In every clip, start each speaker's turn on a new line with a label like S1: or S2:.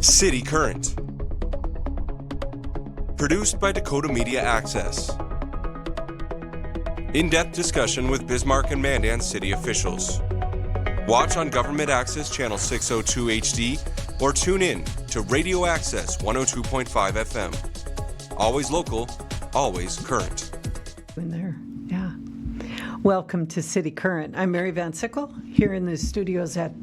S1: City Current. Produced by Dakota Media Access. In-depth discussion with Bismarck and Mandan city officials. Watch on Government Access Channel 602 HD or tune in to Radio Access 102.5 FM. Always local, always current.
S2: In there, yeah. Welcome to City Current. I'm Mary Van Sickle here in the studios at,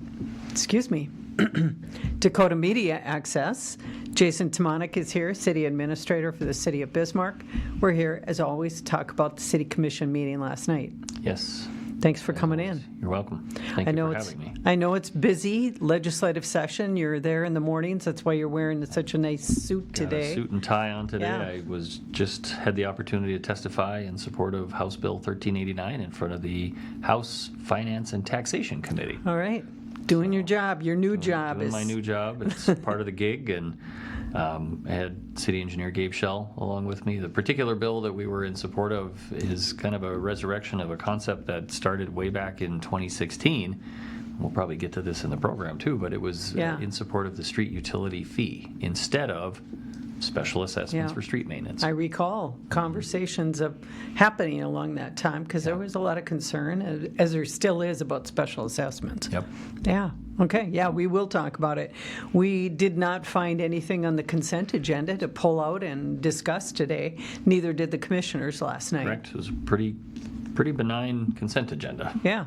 S2: Dakota Media Access. Jason Timonik is here, City Administrator for the City of Bismarck. We're here, as always, to talk about the City Commission meeting last night.
S3: Yes.
S2: Thanks for coming in.
S3: You're welcome. Thank you for having me.
S2: I know it's busy, legislative session. You're there in the mornings. That's why you're wearing such a nice suit today.
S3: Got a suit and tie on today.
S2: Yeah.
S3: I had the opportunity to testify in support of House Bill 1389 in front of the House Finance and Taxation Committee.
S2: All right. Doing your job, your new job.
S3: Doing my new job. It's part of the gig, and I had City Engineer Gabe Schell along with me. The particular bill that we were in support of is kind of a resurrection of a concept that started way back in 2016. We'll probably get to this in the program too, but it was in support of the street utility fee instead of special assessments for street maintenance.
S2: I recall conversations of happening along that time because there was a lot of concern, as there still is, about special assessments.
S3: Yep.
S2: Yeah. Okay. Yeah, we will talk about it. We did not find anything on the consent agenda to pull out and discuss today. Neither did the commissioners last night.
S3: Correct. It was a pretty benign consent agenda.
S2: Yeah.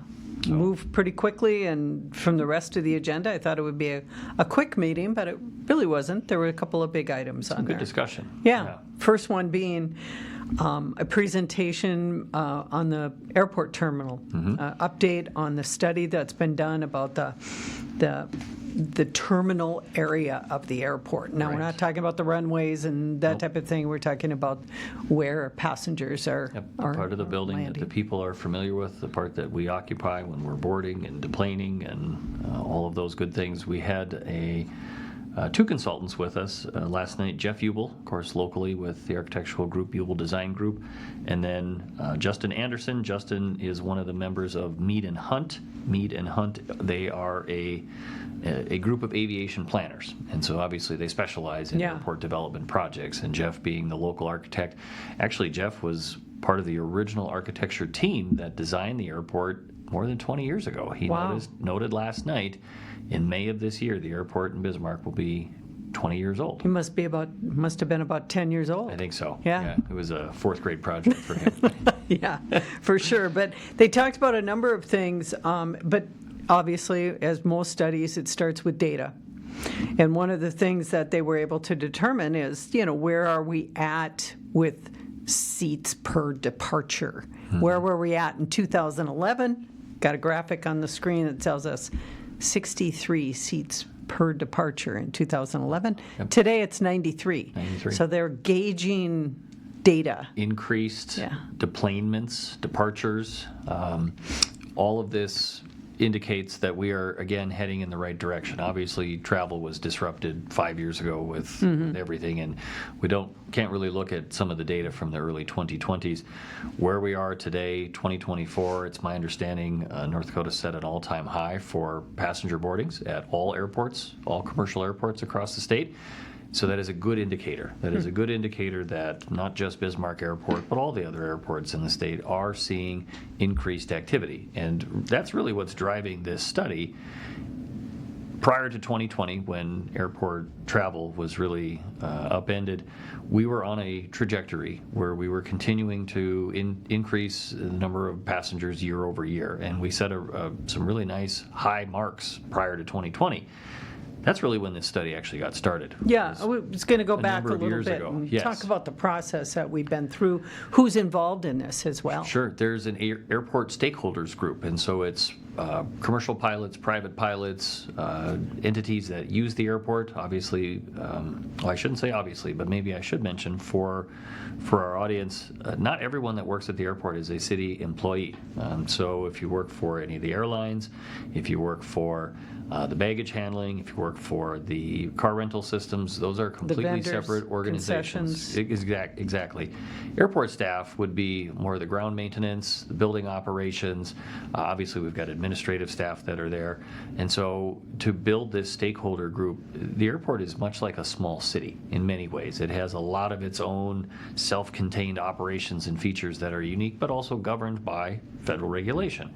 S2: Moved pretty quickly, and from the rest of the agenda, I thought it would be a quick meeting, but it really wasn't. There were a couple of big items on there.
S3: Good discussion.
S2: Yeah. First one being a presentation on the airport terminal, update on the study that's been done about the terminal area of the airport. Now, we're not talking about the runways and that type of thing. We're talking about where passengers are.
S3: Yep, the part of the building
S2: landing.
S3: that the people are familiar with, the part that we occupy when we're boarding and deplaning and all of those good things. We had two consultants with us last night. Jeff Ubel, of course, locally with the architectural group, Ubel Design Group, and then Justin Anderson. Justin is one of the members of Mead and Hunt. Mead and Hunt, they are a group of aviation planners, and so obviously they specialize in airport development projects, and Jeff being the local architect. Actually, Jeff was part of the original architecture team that designed the airport more than 20 years ago. He noted last night, in May of this year, the airport in Bismarck will be 20 years old.
S2: He must have been about 10 years old.
S3: I think so.
S2: Yeah.
S3: It was a fourth grade project for him.
S2: Yeah, for sure. But they talked about a number of things, but obviously, as most studies, it starts with data. And one of the things that they were able to determine is, where are we at with seats per departure? Where were we at in 2011? Got a graphic on the screen that tells us 63 seats per departure in 2011. Yep. Today it's 93. So they're gauging data.
S3: Increased deplanements, departures. All of this indicates that we are, again, heading in the right direction. Obviously, travel was disrupted 5 years ago with everything, and we can't really look at some of the data from the early 2020s. Where we are today, 2024, it's my understanding North Dakota set an all-time high for passenger boardings at all airports, all commercial airports across the state. So that is a good indicator. That is a good indicator that not just Bismarck Airport, but all the other airports in the state are seeing increased activity. And that's really what's driving this study. Prior to 2020, when airport travel was really upended, we were on a trajectory where we were continuing to increase the number of passengers year over year. And we set some really nice high marks prior to 2020. That's really when this study actually got started.
S2: Yeah, I was going to go back a little bit and talk about the process that we've been through. Who's involved in this as well?
S3: Sure. There's an airport stakeholders group, and so it's commercial pilots, private pilots, entities that use the airport. Obviously, well, I shouldn't say obviously, but maybe I should mention for our audience, not everyone that works at the airport is a city employee. So if you work for any of the airlines, if you work for the baggage handling, if you work Bismarck for the car rental systems. Those are completely
S2: vendors,
S3: separate organizations. Exactly. Airport staff would be more of the ground maintenance, the building operations. Obviously, we've got administrative staff that are there. And so to build this stakeholder group, the airport is much like a small city in many ways. It has a lot of its own self-contained operations and features that are unique, but also governed by federal regulation.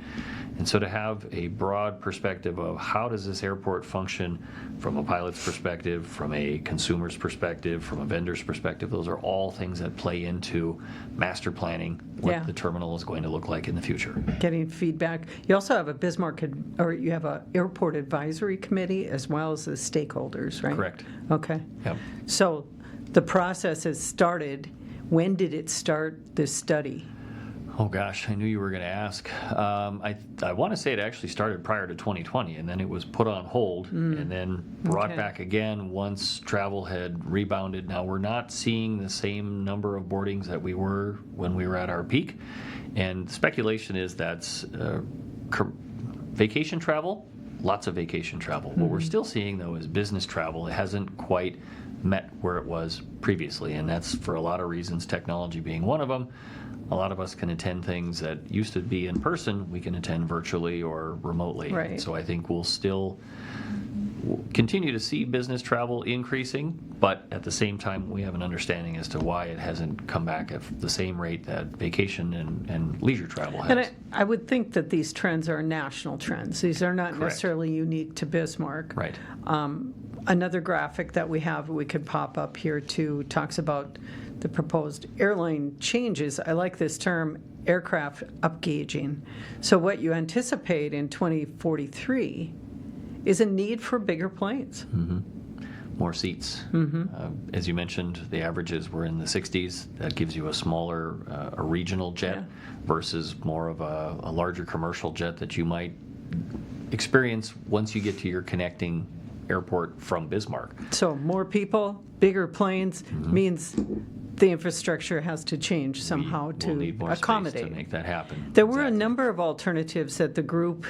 S3: And so to have a broad perspective of how does this airport function from a pilot's perspective, from a consumer's perspective, from a vendor's perspective, those are all things that play into master planning what the terminal is going to look like in the future.
S2: Getting feedback. You also have a Bismarck, or you have a airport advisory committee as well as the stakeholders, right?
S3: Correct.
S2: Okay.
S3: Yep.
S2: So the process has started. When did it start, this study?
S3: Oh gosh, I knew you were going to ask. I want to say it actually started prior to 2020, and then it was put on hold and then brought back again once travel had rebounded. Now we're not seeing the same number of boardings that we were when we were at our peak, and speculation is that's vacation travel, lots of vacation travel. What we're still seeing though is business travel. It hasn't quite met where it was previously, and that's for a lot of reasons, technology being one of them. A lot of us can attend things that used to be in person, we can attend virtually or remotely.
S2: Right.
S3: So I think we'll still continue to see business travel increasing, but at the same time, we have an understanding as to why it hasn't come back at the same rate that vacation and leisure travel has.
S2: And I would think that these trends are national trends. These are not necessarily unique to Bismarck.
S3: Right.
S2: Another graphic that we have, we could pop up here too, talks about the proposed airline changes. I like this term, aircraft upgauging. So what you anticipate in 2043 is a need for bigger planes.
S3: More seats. As you mentioned, the averages were in the 60s. That gives you a smaller, a regional jet versus more of a larger commercial jet that you might experience once you get to your connecting airport from Bismarck.
S2: So more people, bigger planes means the infrastructure has to change somehow
S3: We'll need more
S2: accommodate.
S3: space to make that happen.
S2: There were a number of alternatives that the group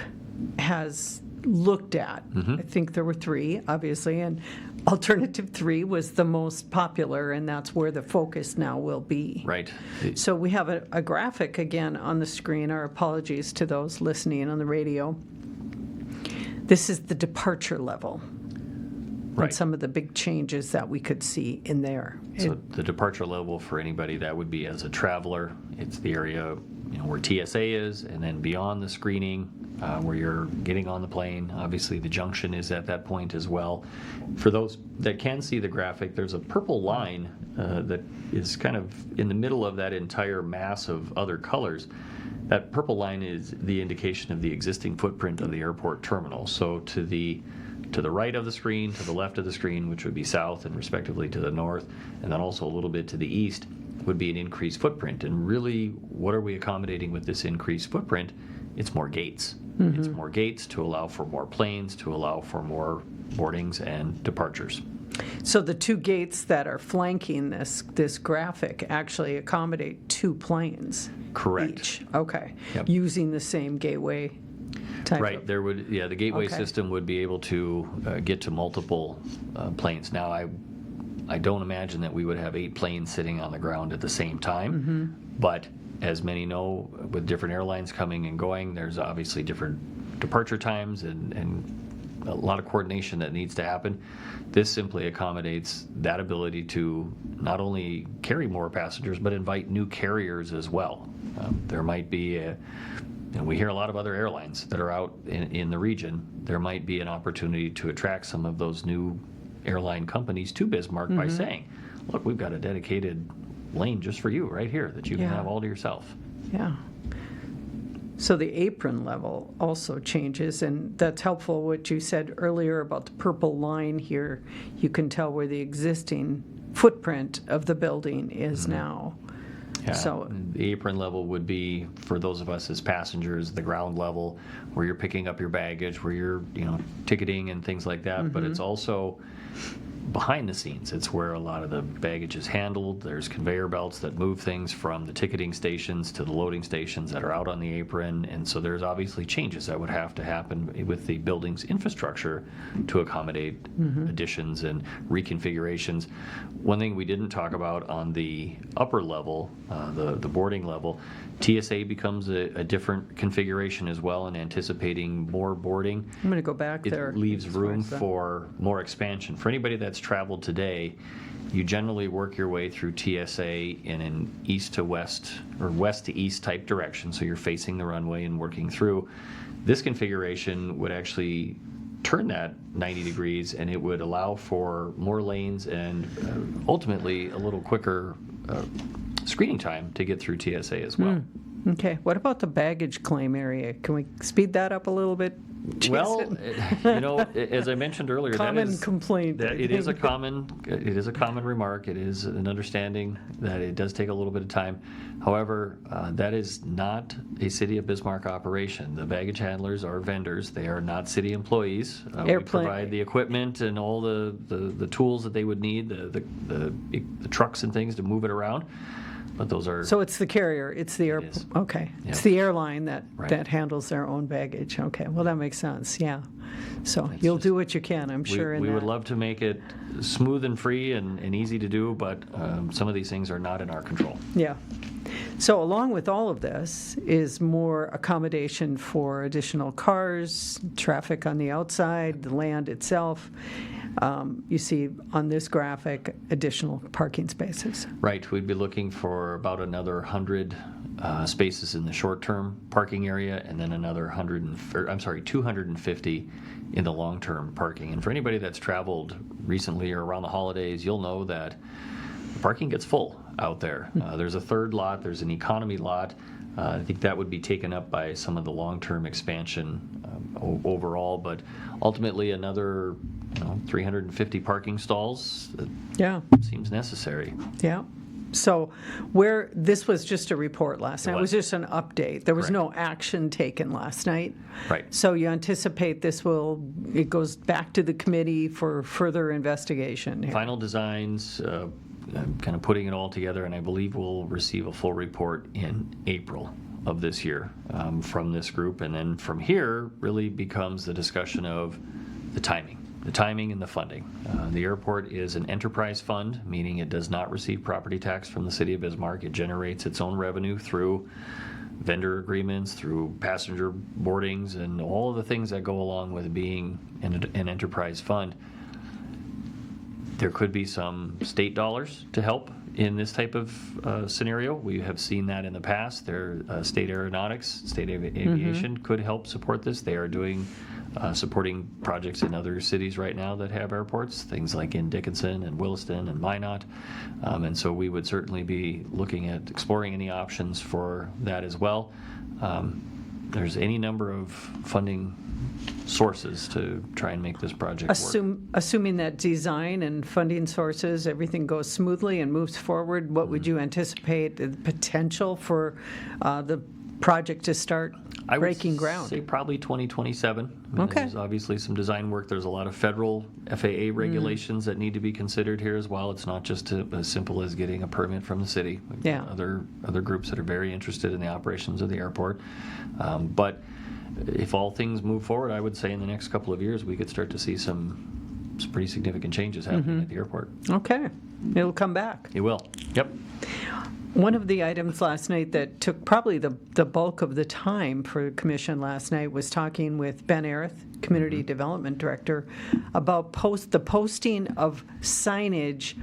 S2: has looked at. I think there were 3, obviously, and alternative 3 was the most popular, and that's where the focus now will be.
S3: Right.
S2: So we have a graphic again on the screen. Our apologies to those listening on the radio. This is the departure level.
S3: Right.
S2: And some of the big changes that we could see in there.
S3: So the departure level for anybody, that would be as a traveler, it's the area where TSA is, and then beyond the screening, where you're getting on the plane. Obviously, the junction is at that point as well. For those that can see the graphic, there's a purple line that is kind of in the middle of that entire mass of other colors. That purple line is the indication of the existing footprint of the airport terminal. So to the right of the screen, to the left of the screen, which would be south, and respectively to the north, and then also a little bit to the east, would be an increased footprint. And really, what are we accommodating with this increased footprint? It's more gates. It's more gates to allow for more planes, to allow for more boardings and departures.
S2: So the 2 gates that are flanking this graphic actually accommodate 2 planes.
S3: Correct.
S2: Each. Okay.
S3: Yep.
S2: Using the same gateway type.
S3: Right. There would, the gateway
S2: Okay.
S3: system would be able to get to multiple planes. Now, I don't imagine that we would have 8 planes sitting on the ground at the same time, but as many know, with different airlines coming and going, there's obviously different departure times and a lot of coordination that needs to happen. This simply accommodates that ability to not only carry more passengers, but invite new carriers as well. There might be we hear a lot of other airlines that are out in the region. There might be an opportunity to attract some of those new airline companies to Bismarck by saying, look, we've got a dedicated lane just for you right here that you can have all to yourself.
S2: Yeah. So the apron level also changes, and that's helpful what you said earlier about the purple line here. You can tell where the existing footprint of the building is now.
S3: Yeah.
S2: So
S3: the apron level would be, for those of us as passengers, the ground level where you're picking up your baggage, where you're ticketing and things like that. But it's also behind the scenes. It's where a lot of the baggage is handled. There's conveyor belts that move things from the ticketing stations to the loading stations that are out on the apron, and so there's obviously changes that would have to happen with the building's infrastructure to accommodate additions and reconfigurations. One thing we didn't talk about on the upper level, the boarding level, TSA becomes a different configuration as well, and anticipating more boarding.
S2: I'm going to go back there.
S3: It leaves room for more expansion. For anybody that's traveled today, you generally work your way through TSA in an east to west or west to east type direction, so you're facing the runway and working through. This configuration would actually turn that 90 degrees, and it would allow for more lanes and ultimately a little quicker screening time to get through TSA as well.
S2: Okay. What about the baggage claim area? Can we speed that up a little bit?
S3: Well, as I mentioned earlier,
S2: common complaint.
S3: It is a common remark. It is an understanding that it does take a little bit of time. However, that is not a City of Bismarck operation. The baggage handlers are vendors. They are not city employees. We provide the equipment and all the tools that they would need, the trucks and things to move it around. But those are.
S2: So it's the carrier, it's the airport. Okay,
S3: Yep.
S2: It's the airline that
S3: Right.
S2: handles their own baggage. Okay, well that makes sense. Yeah, so you'll do what you can, I'm sure.
S3: We would love to make it smooth and free and easy to do, but some of these things are not in our control.
S2: Yeah. So along with all of this is more accommodation for additional cars, traffic on the outside, the land itself. You see on this graphic additional parking spaces.
S3: Right, we'd be looking for about another 100 spaces in the short-term parking area, and then another 250 in the long-term parking. And for anybody that's traveled recently or around the holidays, you'll know that the parking gets full out there. There's a third lot, there's an economy lot. I think that would be taken up by some of the long-term expansion overall, but ultimately another 350 parking stalls seems necessary.
S2: Yeah. So this was just a report last night. It was just an update. There was no action taken last night.
S3: Right.
S2: So you anticipate it goes back to the committee for further investigation here.
S3: Final designs, kind of putting it all together, and I believe we'll receive a full report in April of this year from this group. And then from here really becomes the discussion of the timing and the funding. The airport is an enterprise fund, meaning it does not receive property tax from the City of Bismarck. It generates its own revenue through vendor agreements, through passenger boardings, and all of the things that go along with being an enterprise fund. There could be some state dollars to help in this type of scenario. We have seen that in the past. State aeronautics, state aviation could help support this. They are doing supporting projects in other cities right now that have airports, things like in Dickinson and Williston and Minot. And so we would certainly be looking at exploring any options for that as well. There's any number of funding sources to try and make this project work.
S2: Assuming that design and funding sources, everything goes smoothly and moves forward, what would you anticipate the potential for the project to start breaking ground?
S3: I would say probably 2027.
S2: Okay.
S3: There's obviously some design work. There's a lot of federal FAA regulations that need to be considered here as well. It's not just as simple as getting a permit from the city. We've got other groups that are very interested in the operations of the airport. But if all things move forward, I would say in the next couple of years we could start to see some pretty significant changes happening at the airport.
S2: Okay. It'll come back.
S3: It will. Yep.
S2: One of the items last night that took probably the bulk of the time for the commission last night was talking with Ben Arith, Community Development Director, about the posting of signage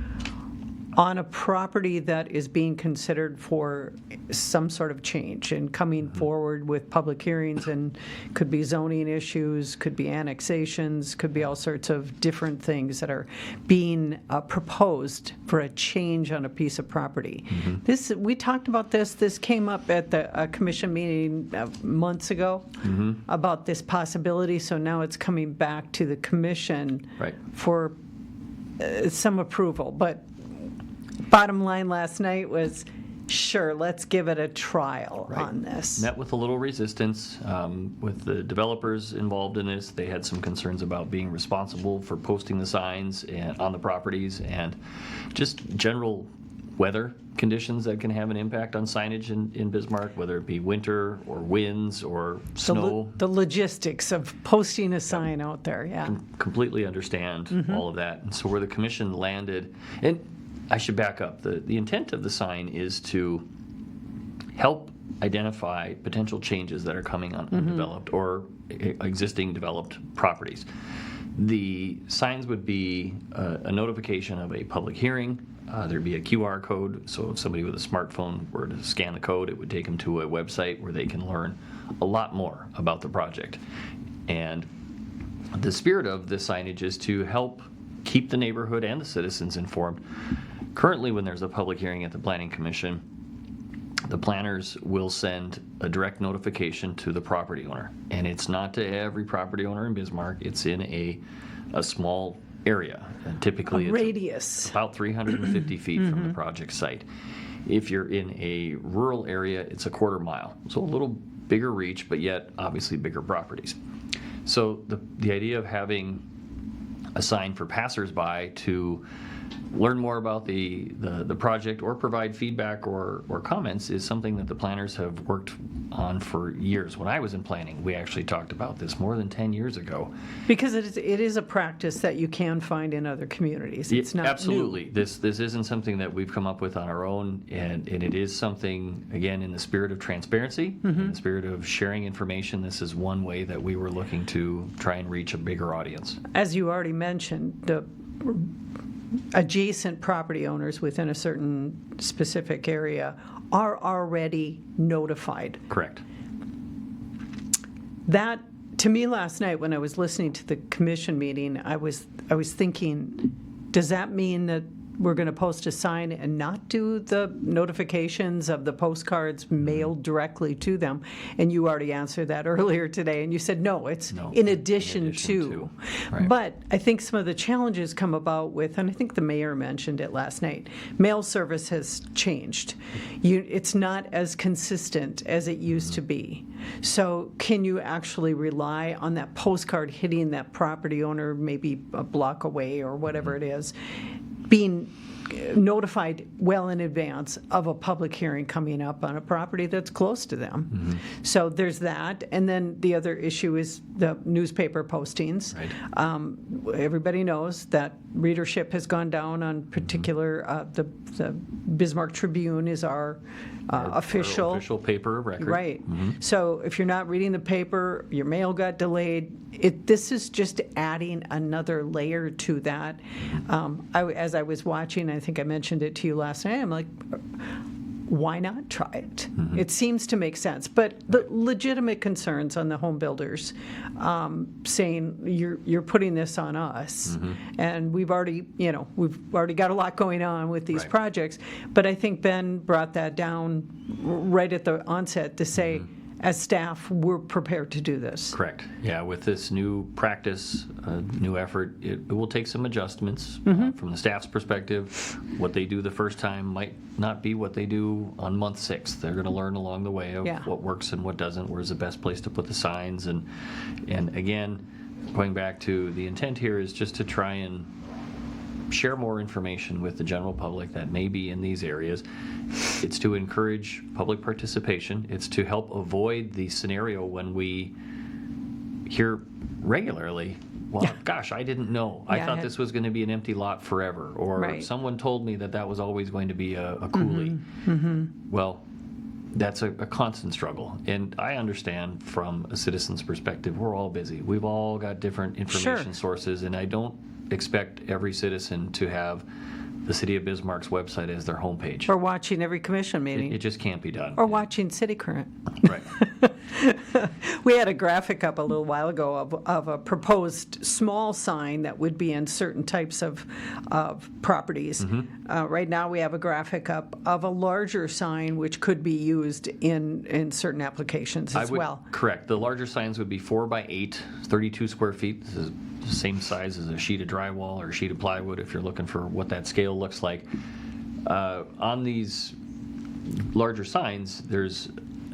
S2: on a property that is being considered for some sort of change and coming forward with public hearings, and could be zoning issues, could be annexations, could be all sorts of different things that are being proposed for a change on a piece of property. We talked about this. This came up at the commission meeting months ago about this possibility. So now it's coming back to the commission for some approval. But bottom line last night was sure, let's give it a trial on this.
S3: Met with a little resistance with the developers involved in this. They had some concerns about being responsible for posting the signs on the properties, and just general weather conditions that can have an impact on signage in Bismarck, whether it be winter or winds or snow.
S2: The logistics of posting a sign out there, yeah.
S3: Completely understand all of that. And so where the commission landed, and I should back up, the intent of the sign is to help identify potential changes that are coming on undeveloped or existing developed properties. The signs would be a notification of a public hearing. There'd be a QR code, so if somebody with a smartphone were to scan the code, it would take them to a website where they can learn a lot more about the project. And the spirit of this signage is to help keep the neighborhood and the citizens informed. Currently, when there's a public hearing at the Planning Commission, the planners will send a direct notification to the property owner. And it's not to every property owner in Bismarck. It's in a small area. And typically,
S2: A radius.
S3: It's about 350 feet from the project site. If you're in a rural area, it's a quarter mile. So a little bigger reach, but yet obviously bigger properties. So the idea of having a sign for passersby to learn more about the project or provide feedback or comments is something that the planners have worked on for years. When I was in planning, we actually talked about this more than 10 years ago.
S2: Because it is a practice that you can find in other communities. It's not
S3: absolutely.
S2: new.
S3: This isn't something that we've come up with on our own, and it is something, again, in the spirit of transparency, in the spirit of sharing information. This is one way that we were looking to try and reach a bigger audience.
S2: As you already mentioned, the adjacent property owners within a certain specific area are already notified.
S3: Correct.
S2: That, to me, last night when I was listening to the commission meeting, I was thinking, does that mean that we're going to post a sign and not do the notifications of the postcards mailed directly to them? And you already answered that earlier today, and you said no, it's in addition to.
S3: Right.
S2: But I think some of the challenges come about with, and I think the mayor mentioned it last night, mail service has changed. It's not as consistent as it used to be. So can you actually rely on that postcard hitting that property owner maybe a block away or whatever it is, being notified well in advance of a public hearing coming up on a property that's close to them? So there's that. And then the other issue is the newspaper postings.
S3: Right.
S2: Everybody knows that readership has gone down on particular, the Bismarck Tribune is our official
S3: paper of record.
S2: Right. So if you're not reading the paper, your mail got delayed. This is just adding another layer to that. As I was watching, I think I mentioned it to you last night, I'm like, why not try it? It seems to make sense. But the legitimate concerns on the home builders saying you're putting this on us, and we've already got a lot going on with these projects. But I think Ben brought that down right at the onset to say, as staff, we're prepared to do this.
S3: Correct. Yeah, with this new practice, new effort, it will take some adjustments from the staff's perspective. What they do the first time might not be what they do on month 6. They're going to learn along the way of what works and what doesn't, where's the best place to put the signs. And again, going back to the intent here is just to try and share more information with the general public that may be in these areas. It's to encourage public participation. It's to help avoid the scenario when we hear regularly, well, gosh, I didn't know. I thought this was going to be an empty lot forever. Or someone told me that was always going to be a coulee. Well, that's a constant struggle. And I understand from a citizen's perspective, we're all busy. We've all got different information sources, and I don't expect every citizen to have the City of Bismarck's website as their homepage.
S2: Or watching every commission meeting.
S3: It just can't be done.
S2: Or watching City Current.
S3: Right.
S2: We had a graphic up a little while ago of a proposed small sign that would be in certain types of properties. Right now we have a graphic up of a larger sign which could be used in certain applications as well.
S3: Correct. The larger signs would be 4 by 8, 32 square feet. This is the same size as a sheet of drywall or a sheet of plywood if you're looking for what that scale looks like. On these larger signs, there's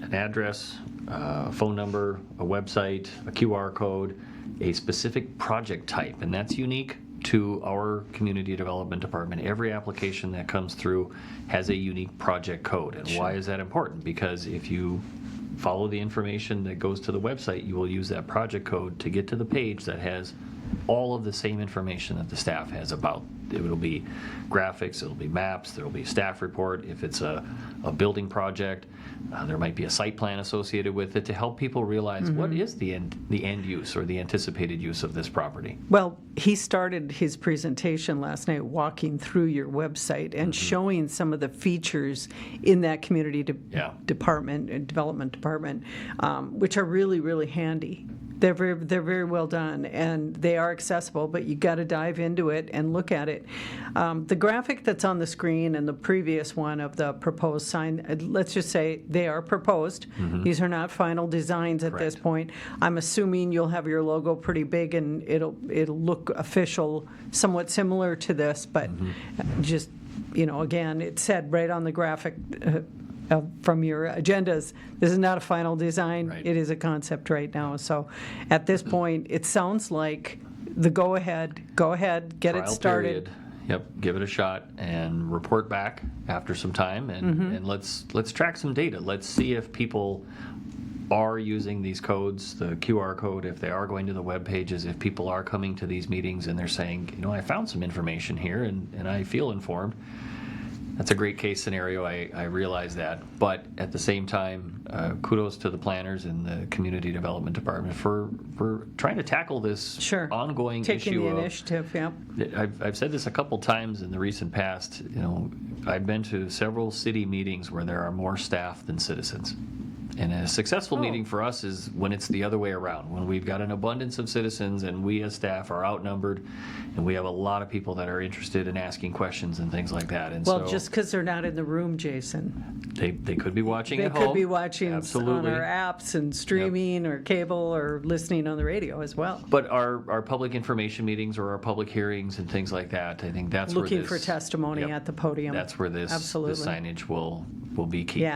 S3: an address, a phone number, a website, a QR code, a specific project type, and that's unique to our community development department. Every application that comes through has a unique project code. And why is that important? Because if you follow the information that goes to the website, you will use that project code to get to the page that has all of the same information that the staff has about. It will be graphics, it'll be maps, there will be a staff report. If it's a building project, there might be a site plan associated with it to help people realize what is the end use or the anticipated use of this property.
S2: Well, he started his presentation last night walking through your website and showing some of the features in that community department and development department, which are really, really handy. They're very well done, and they are accessible, but you got to dive into it and look at it. The graphic that's on the screen and the previous one of the proposed sign, let's just say they are proposed. These are not final designs at this point. I'm assuming you'll have your logo pretty big and it'll look official, somewhat similar to this, but just, again, it said right on the graphic from your agendas, this is not a final design.
S3: Right.
S2: It is a concept right now. So at this point, it sounds like the go ahead, get
S3: Trial
S2: it started.
S3: period. Yep, give it a shot and report back after some time, and let's track some data. Let's see if people are using these codes, the QR code, if they are going to the web pages, if people are coming to these meetings and they're saying, I found some information here and I feel informed. That's a great case scenario, I realize that. But at the same time, kudos to the planners in the Community Development Department for trying to tackle this ongoing
S2: Taking
S3: issue.
S2: the initiative, yeah.
S3: I've said this a couple times in the recent past. I've been to several city meetings where there are more staff than citizens. And a successful meeting for us is when it's the other way around, when we've got an abundance of citizens and we as staff are outnumbered and we have a lot of people that are interested in asking questions and things like that. And
S2: Well, just because they're not in the room, Jason.
S3: They could be watching at home.
S2: They could be watching
S3: Absolutely.
S2: on our apps and streaming or cable or listening on the radio as well.
S3: But our public information meetings or our public hearings and things like that, I think that's
S2: Looking
S3: where this...
S2: for testimony at the podium.
S3: That's where this signage will be key.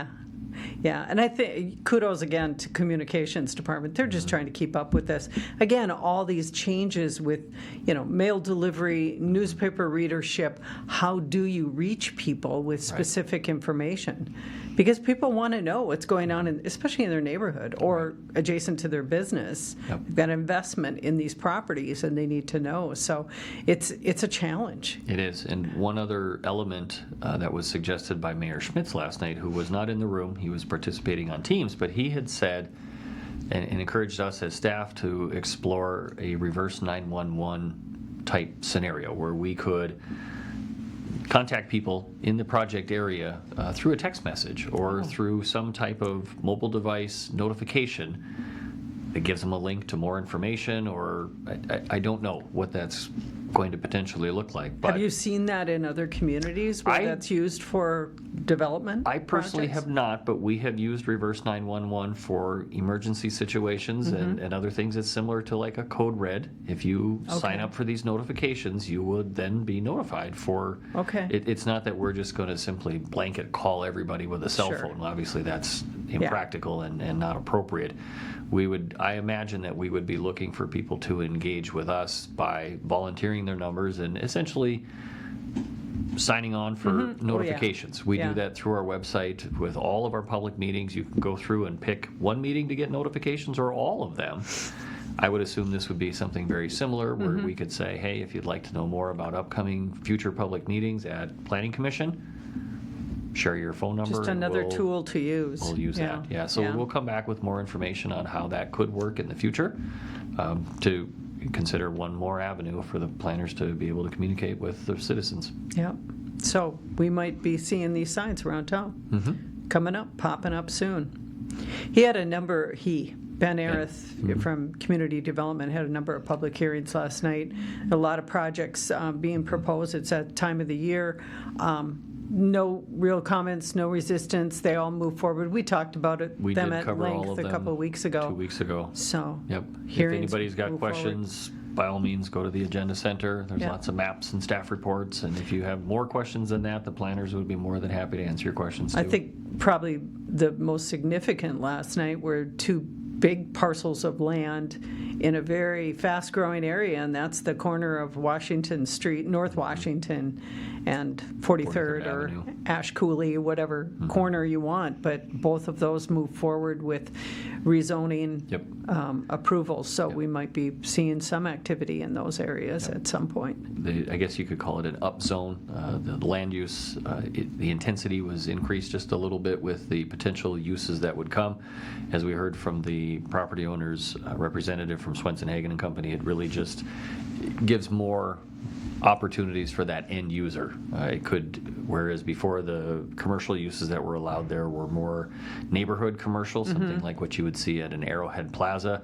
S2: Yeah, and I think kudos again to Communications Department. They're just trying to keep up with this. Again, all these changes with, mail delivery, newspaper readership. How do you reach people with specific information? Because people want to know what's going on, especially in their neighborhood or adjacent to their business. They've got investment in these properties, and they need to know. So it's a challenge.
S3: It is. And one other element that was suggested by Mayor Schmitz last night, who was not in the room, he was participating on Teams, but he had said and encouraged us as staff to explore a reverse 911 type scenario where we could contact people in the project area through a text message or through some type of mobile device notification that gives them a link to more information, or I don't know what that's going to potentially look like. But
S2: have you seen that in other communities where that's used for development?
S3: I personally
S2: projects?
S3: have not, but we have used reverse 911 for emergency situations and other things. It's similar to like a code red. If you sign up for these notifications, you would then be notified for... It's not that we're just going to simply blanket call everybody with a cell phone. Obviously, that's impractical and not appropriate. I imagine that we would be looking for people to engage with us by volunteering their numbers and essentially signing on for notifications. We do that through our website with all of our public meetings. You can go through and pick one meeting to get notifications or all of them. I would assume this would be something very similar where we could say, hey, if you'd like to know more about upcoming future public meetings at Planning Commission, share your phone number.
S2: Just another tool to use.
S3: We'll use that. Yeah, so we'll come back with more information on how that could work in the future to consider one more avenue for the planners to be able to communicate with their citizens.
S2: Yeah. So we might be seeing these signs around town coming up, popping up soon. Ben Arith from Community Development had a number of public hearings last night. A lot of projects being proposed. It's that time of the year. No real comments, no resistance. They all move forward. We talked about it them at length a couple of weeks ago.
S3: 2 weeks ago.
S2: So,
S3: if anybody's got questions, by all means, go to the Agenda Center. There's lots of maps and staff reports. And if you have more questions than that, the planners would be more than happy to answer your questions, too.
S2: I think probably the most significant last night were two big parcels of land in a very fast-growing area, and that's the corner of Washington Street, North Washington, and 43rd or
S3: Avenue.
S2: Ash Cooley, whatever corner you want. But both of those move forward with rezoning
S3: Yep.
S2: approvals, so we might be seeing some activity in those areas at some point.
S3: I guess you could call it an up zone. The land use, the intensity was increased just a little bit with the potential uses that would come. As we heard from the property owner's representative from Swenson Hagen and Company, it really just gives more opportunities for that end user. It could, whereas before the commercial uses that were allowed there were more neighborhood commercial, something like what you would see at an Arrowhead Plaza.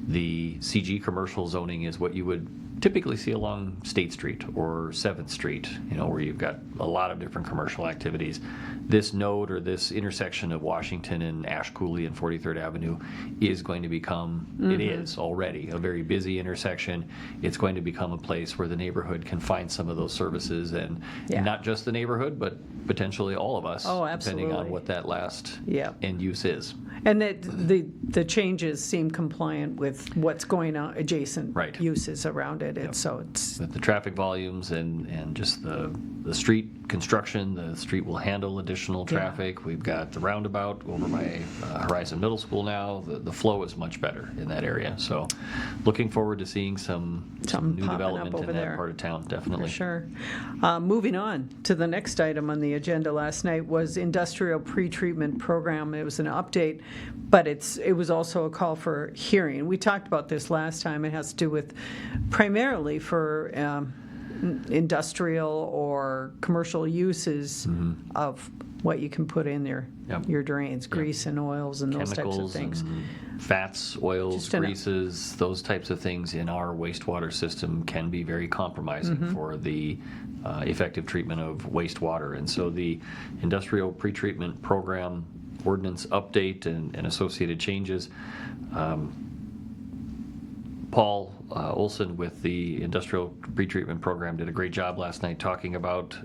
S3: The CG commercial zoning is what you would typically see along State Street or 7th Street, where you've got a lot of different commercial activities. This node or this intersection of Washington and Ash Cooley and 43rd Avenue is going to become, it is already a very busy intersection. It's going to become a place where the neighborhood can find some of those services, and not just the neighborhood, but potentially all of us, depending on what that last end use is.
S2: And that the changes seem compliant with what's going on, adjacent uses around it. So it's
S3: with the traffic volumes and just the street construction, the street will handle additional traffic. We've got the roundabout over by Horizon Middle School now. The flow is much better in that area. So looking forward to seeing some new development in that part of town, definitely.
S2: For sure. Moving on to the next item on the agenda last night was industrial pretreatment program. It was an update, but it was also a call for hearing. We talked about this last time. It has to do with primarily for industrial or commercial uses of what you can put in your drains, grease and oils and those types of things.
S3: Fats, oils, greases, those types of things in our wastewater system can be very compromising for the effective treatment of wastewater. And so the industrial pretreatment program ordinance update and associated changes, Paul Olson with the industrial pretreatment program did a great job last night talking about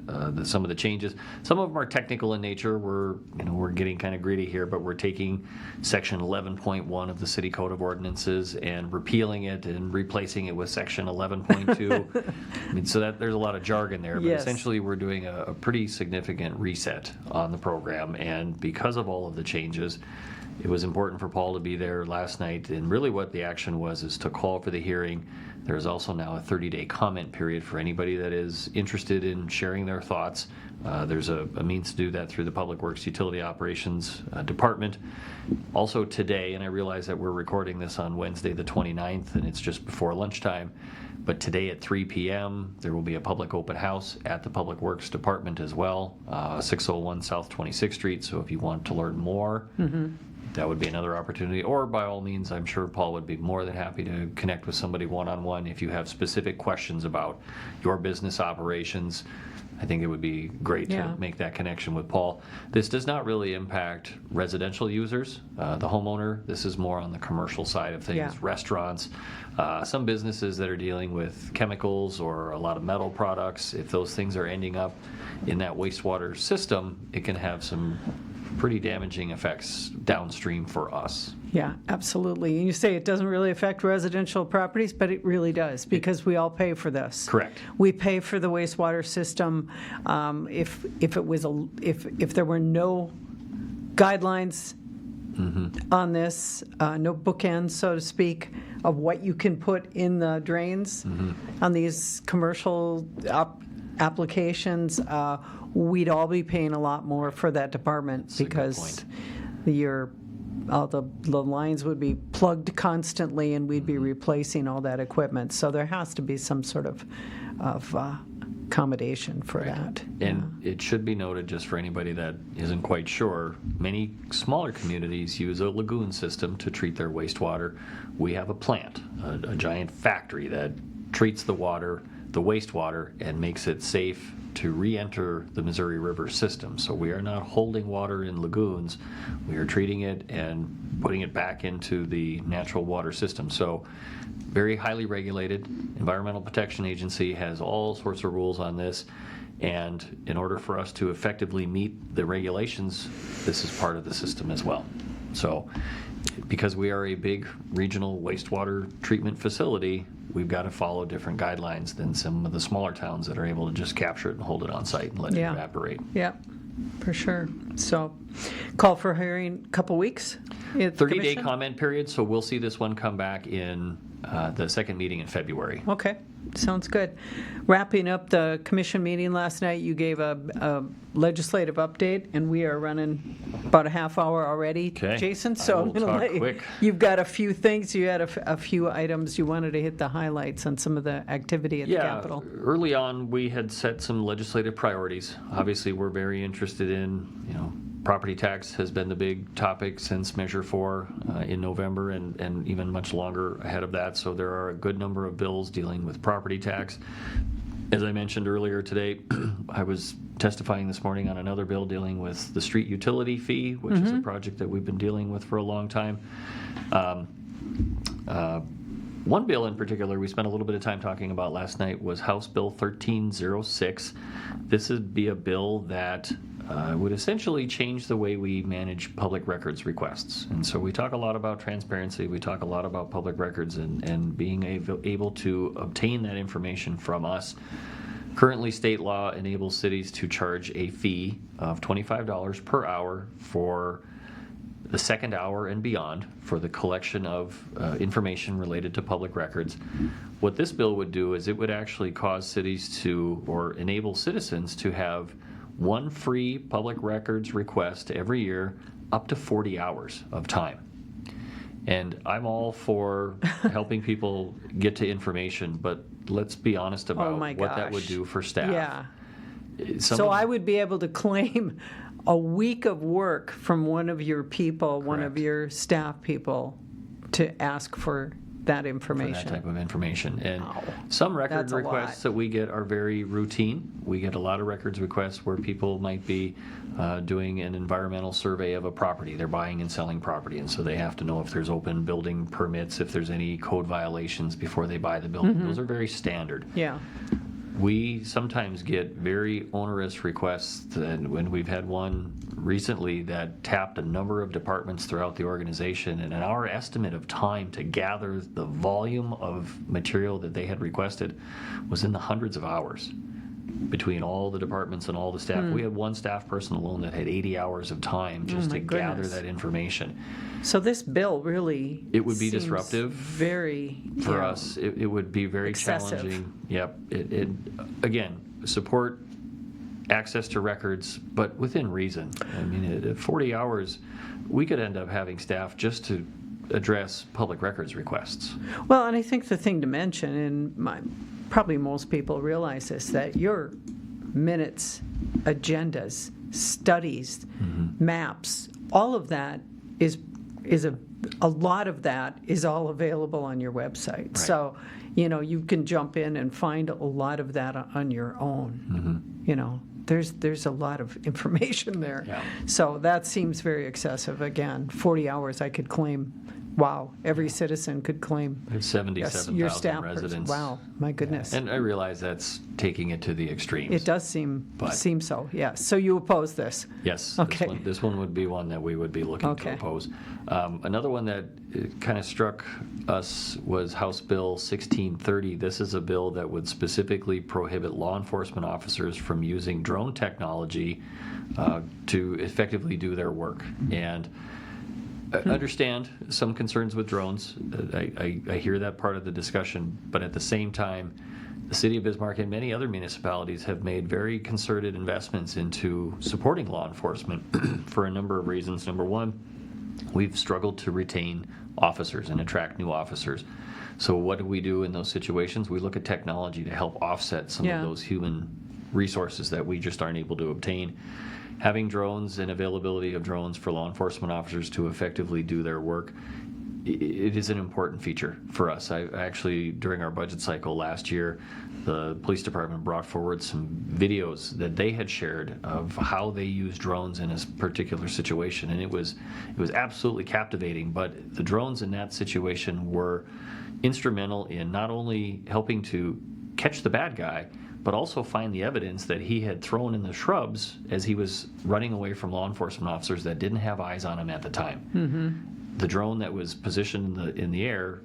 S3: some of the changes. Some of them are technical in nature. We're getting kind of gritty here, but we're taking section 11.1 of the City Code of Ordinances and repealing it and replacing it with section 11.2. I mean, so that there's a lot of jargon there, but essentially we're doing a pretty significant reset on the program, and because of all of the changes, it was important for Paul to be there last night, and really what the action was is to call for the hearing. There's also now a 30-day comment period for anybody that is interested in sharing their thoughts. There's a means to do that through the Public Works Utility Operations Department. Also today, and I realize that we're recording this on Wednesday the 29th, and it's just before lunchtime, but today at 3 p.m. there will be a public open house at the Public Works Department as well, 601 South 26th Street. So if you want to learn more, that would be another opportunity. Or by all means, I'm sure Paul would be more than happy to connect with somebody one-on-one if you have specific questions about your business operations. I think it would be great to make that connection with Paul. This does not really impact residential users, the homeowner. This is more on the commercial side of things, restaurants, some businesses that are dealing with chemicals or a lot of metal products. If those things are ending up in that wastewater system, it can have some pretty damaging effects downstream for us.
S2: Yeah, absolutely. And you say it doesn't really affect residential properties, but it really does, because we all pay for this.
S3: Correct.
S2: We pay for the wastewater system. If there were no guidelines on this, no bookends, so to speak, of what you can put in the drains on these commercial applications, we'd all be paying a lot more for that department.
S3: That's
S2: because all the lines would be plugged constantly, and we'd be replacing all that equipment. So there has to be some sort of accommodation for that.
S3: And it should be noted, just for anybody that isn't quite sure, many smaller communities use a lagoon system to treat their wastewater. We have a plant, a giant factory that treats the wastewater, and makes it safe to re-enter the Missouri River system. So we are not holding water in lagoons. We are treating it and putting it back into the natural water system. So very highly regulated. Environmental Protection Agency has all sorts of rules on this. And in order for us to effectively meet the regulations, this is part of the system as well. So because we are a big regional wastewater treatment facility, we've got to follow different guidelines than some of the smaller towns that are able to just capture it and hold it on site and let it evaporate.
S2: Yeah, for sure. So call for hearing a couple weeks?
S3: 30-day comment period, so we'll see this one come back in the second meeting in February.
S2: Okay, sounds good. Wrapping up the commission meeting last night, you gave a legislative update, and we are running about a half hour already,
S3: Okay.
S2: Jason. So I'm going to let you.
S3: Quick.
S2: You've got a few things. You had a few items you wanted to hit the highlights on some of the activity at the Capitol.
S3: Early on, we had set some legislative priorities. Obviously, we're very interested in, property tax has been the big topic since Measure 4 in November and even much longer ahead of that. So there are a good number of bills dealing with property tax. As I mentioned earlier today, I was testifying this morning on another bill dealing with the street utility fee, which is a project that we've been dealing with for a long time. One bill in particular we spent a little bit of time talking about last night was House Bill 1306. This would be a bill that would essentially change the way we manage public records requests. And so we talk a lot about transparency, we talk a lot about public records and being able to obtain that information from us. Currently, state law enables cities to charge a fee of $25 per hour for the second hour and beyond for the collection of information related to public records. What this bill would do is it would actually cause cities to, or enable citizens to have one free public records request every year up to 40 hours of time. And I'm all for helping people get to information, but let's be honest about what that would do for staff.
S2: Yeah. So I would be able to claim a week of work from one of your people, one of your staff people, to ask for that information.
S3: For that type of information. And some record requests that we get are very routine. We get a lot of records requests where people might be doing an environmental survey of a property. They're buying and selling property, and so they have to know if there's open building permits, if there's any code violations before they buy the building. Those are very standard.
S2: Yeah.
S3: We sometimes get very onerous requests, and when we've had one recently that tapped a number of departments throughout the organization, and our estimate of time to gather the volume of material that they had requested was in the hundreds of hours between all the departments and all the staff. We had one staff person alone that had 80 hours of time just to gather that information.
S2: So this bill really
S3: it would be disruptive
S2: very
S3: for us. It would be very
S2: excessive.
S3: Challenging. Yep. It again, support access to records, but within reason. I mean, at 40 hours, we could end up having staff just to address public records requests.
S2: Well, and I think the thing to mention, and probably most people realize this, that your minutes, agendas, studies, maps, all of that is a lot of that is all available on your website.
S3: Right.
S2: So, you can jump in and find a lot of that on your own. There's a lot of information there.
S3: Yeah.
S2: So that seems very excessive. Again, 40 hours I could claim. Wow, every citizen could claim.
S3: We have 77,000 residents.
S2: Wow, my goodness.
S3: And I realize that's taking it to the extremes.
S2: It does seem so, yes. So you oppose this?
S3: Yes.
S2: Okay.
S3: This one would be one that we would be looking to oppose. Another one that kind of struck us was House Bill 1630. This is a bill that would specifically prohibit law enforcement officers from using drone technology to effectively do their work. And I understand some concerns with drones. I hear that part of the discussion, but at the same time, the city of Bismarck and many other municipalities have made very concerted investments into supporting law enforcement for a number of reasons. Number one, we've struggled to retain officers and attract new officers. So what do we do in those situations? We look at technology to help offset some of those human resources that we just aren't able to obtain. Having drones and availability of drones for law enforcement officers to effectively do their work it is an important feature for us. I actually, during our budget cycle last year, the police department brought forward some videos that they had shared of how they use drones in a particular situation, and it was absolutely captivating. But the drones in that situation were instrumental in not only helping to catch the bad guy, but also find the evidence that he had thrown in the shrubs as he was running away from law enforcement officers that didn't have eyes on him at the time. The drone that was positioned in the air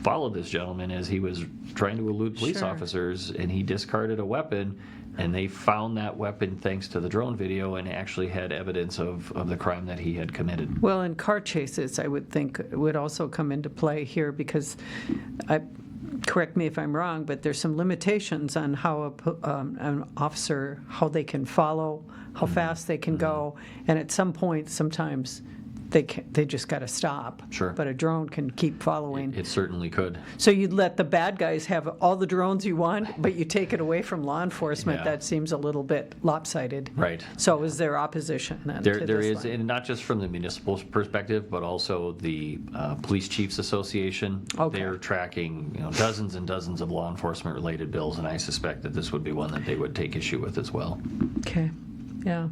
S3: followed this gentleman as he was trying to elude police officers, and he discarded a weapon, and they found that weapon thanks to the drone video and actually had evidence of the crime that he had committed.
S2: Well, and car chases, I would think, would also come into play here because, correct me if I'm wrong, but there's some limitations on how an officer, how they can follow, how fast they can go, and at some point, sometimes they just got to stop.
S3: Sure.
S2: But a drone can keep following.
S3: It certainly could.
S2: So you'd let the bad guys have all the drones you want, but you take it away from law enforcement.
S3: Yeah.
S2: That seems a little bit lopsided.
S3: Right.
S2: So is there opposition then?
S3: There
S2: to this
S3: is,
S2: line?
S3: and not just from the municipal perspective, but also the Police Chiefs Association.
S2: Okay.
S3: They're tracking dozens and dozens of law enforcement related bills, and I suspect that this would be one that they would take issue with as well.
S2: Okay. Yeah.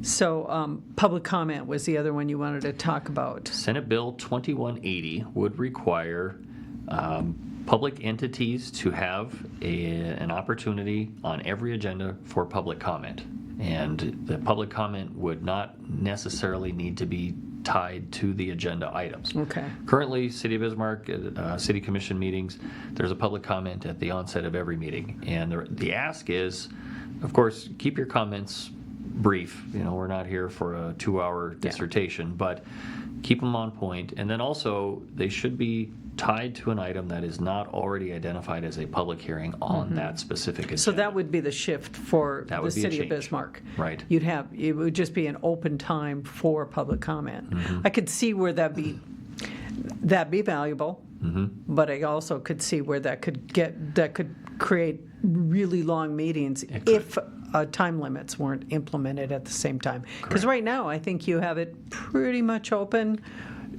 S2: So public comment was the other one you wanted to talk about.
S3: Senate Bill 2180 would require public entities to have an opportunity on every agenda for public comment. And the public comment would not necessarily need to be tied to the agenda items.
S2: Okay.
S3: Currently, City of Bismarck, City Commission meetings, there's a public comment at the onset of every meeting. And the ask is, of course, keep your comments brief. We're not here for a 2-hour dissertation, but keep them on point. And then also, they should be tied to an item that is not already identified as a public hearing on that specific agenda.
S2: So that would be the shift for
S3: That
S2: the
S3: would be a
S2: city of
S3: change.
S2: Bismarck.
S3: Right.
S2: It would just be an open time for public comment. I could see where that'd be valuable, but I also could see where that could create really long meetings if time limits weren't implemented at the same time. Because right now, I think you have it pretty much open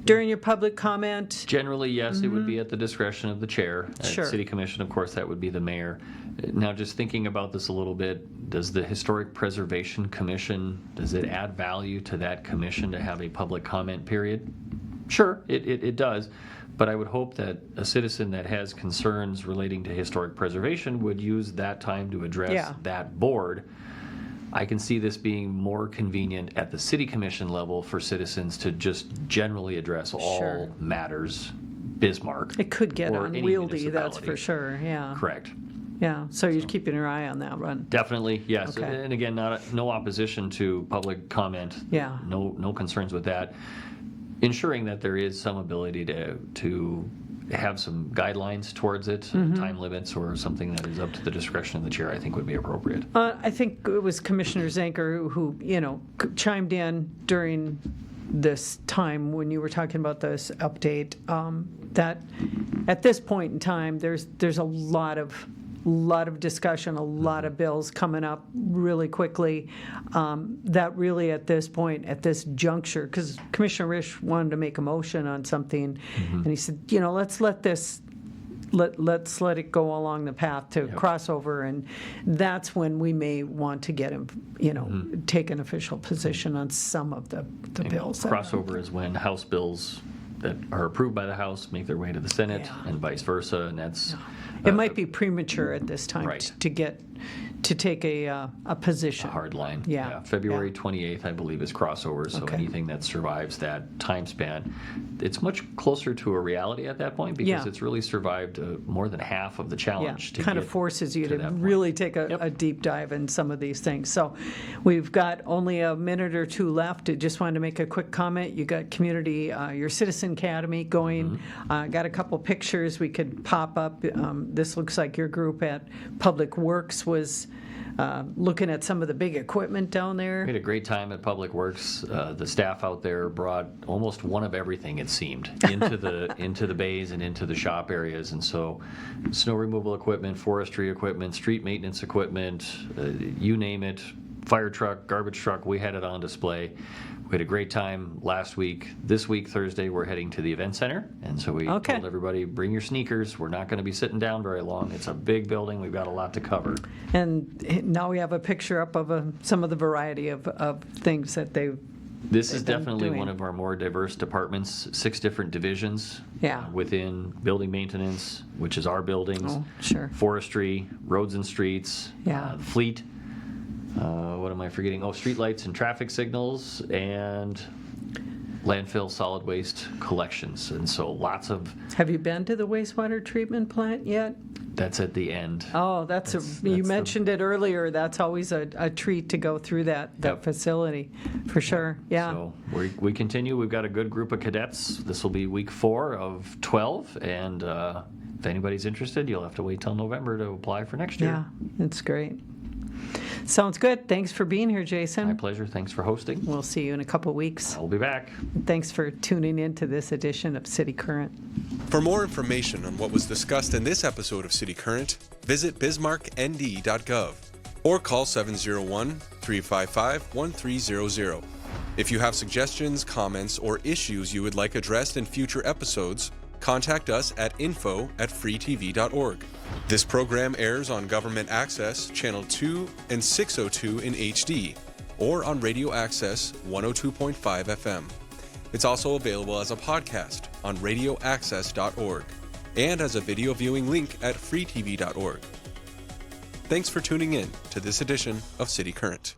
S2: during your public comment.
S3: Generally, yes, it would be at the discretion of the chair. At
S2: Sure.
S3: City Commission, of course, that would be the mayor. Now, just thinking about this a little bit, does the Historic Preservation Commission, does it add value to that commission to have a public comment period? Sure, it does. But I would hope that a citizen that has concerns relating to historic preservation would use that time to address that board. I can see this being more convenient at the city commission level for citizens to just generally address all matters Bismarck.
S2: It could get
S3: or any
S2: unwieldy, that's for
S3: municipality.
S2: sure, yeah.
S3: Correct.
S2: Yeah, so you're keeping your eye on that one.
S3: Definitely, yes.
S2: Okay.
S3: And again, no opposition to public comment.
S2: Yeah.
S3: No concerns with that. Ensuring that there is some ability to have some guidelines towards it, time limits, or something that is up to the discretion of the chair, I think would be appropriate.
S2: I think it was Commissioner Zanker who chimed in during this time when you were talking about this update, that at this point in time, there's a lot of discussion, a lot of bills coming up really quickly, that really at this point, at this juncture, because Commissioner Risch wanted to make a motion on something, and he said, let's let it go along the path to crossover, and that's when we may want to get him, take an official position on some of the bills.
S3: Crossover is when House bills that are approved by the House make their way to the Senate and vice versa, and that's...
S2: It might be premature at this time
S3: Right.
S2: to take a position.
S3: A hard line.
S2: Yeah.
S3: February 28th, I believe, is crossover, so
S2: Okay.
S3: anything that survives that time span, it's much closer to a reality at that point because it's really survived more than half of the challenge.
S2: Kind of forces you to
S3: that point.
S2: really take a deep dive in some of these things. So we've got only a minute or two left. I just wanted to make a quick comment. You got community, your Citizen Academy going. Got a couple pictures we could pop up. This looks like your group at Public Works was looking at some of the big equipment down there.
S3: We had a great time at Public Works. The staff out there brought almost one of everything, it seemed, into the bays and into the shop areas. And so snow removal equipment, forestry equipment, street maintenance equipment, you name it, fire truck, garbage truck, we had it on display. We had a great time last week. This week, Thursday, we're heading to the event center. And so we told everybody, bring your sneakers. We're not going to be sitting down very long. It's a big building. We've got a lot to cover.
S2: And now we have a picture up of some of the variety of things that
S3: This is definitely one of our more diverse departments, 6 different divisions within building maintenance, which is our buildings, forestry, roads and streets, fleet. What am I forgetting? Oh, streetlights and traffic signals, and landfill solid waste collections. And so lots of...
S2: Have you been to the wastewater treatment plant yet?
S3: That's at the end.
S2: Oh, you mentioned it earlier. That's always a treat to go through that facility, for sure. Yeah.
S3: So we continue. We've got a good group of cadets. This will be week 4 of 12, and if anybody's interested, you'll have to wait till November to apply for next year.
S2: Yeah, that's great. Sounds good. Thanks for being here, Jason.
S3: My pleasure. Thanks for hosting.
S2: We'll see you in a couple weeks.
S3: I'll be back.
S2: Thanks for tuning in to this edition of City Current.
S1: For more information on what was discussed in this episode of City Current, visit bismarcknd.gov or call 701-355-1300. If you have suggestions, comments, or issues you would like addressed in future episodes, contact us at info@freetv.org. This program airs on Government Access, Channel 2 and 602 in HD, or on Radio Access 102.5 FM. It's also available as a podcast on radioaccess.org and as a video viewing link at freetv.org. Thanks for tuning in to this edition of City Current.